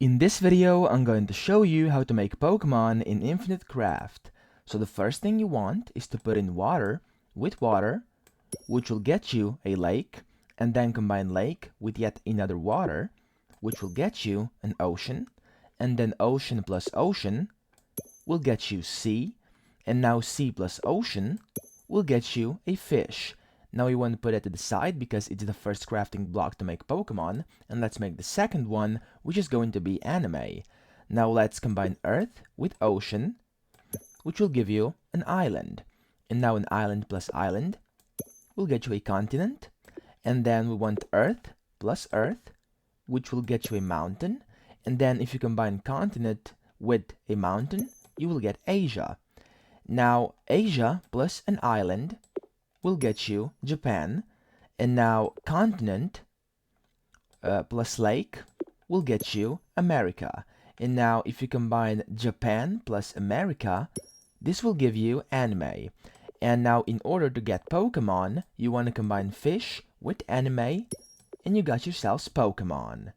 In this video, I'm going to show you how to make Pokemon in Infinite Craft. So the first thing you want is to put in water with water, which will get you a lake, and then combine lake with yet another water, which will get you an ocean, and then ocean plus ocean will get you sea, and now sea plus ocean will get you a fish. Now you want to put it to the side because it's the first crafting block to make Pokemon, and let's make the second one, which is going to be anime. Now let's combine earth with ocean, which will give you an island. And now an island plus island will get you a continent, and then we want earth plus earth, which will get you a mountain, and then if you combine continent with a mountain, you will get Asia. Now Asia plus an island will get you Japan, and now continent plus lake will get you America. And now if you combine Japan plus America, this will give you anime. And now in order to get Pokemon, you want to combine fish with anime, and you got yourselves Pokemon.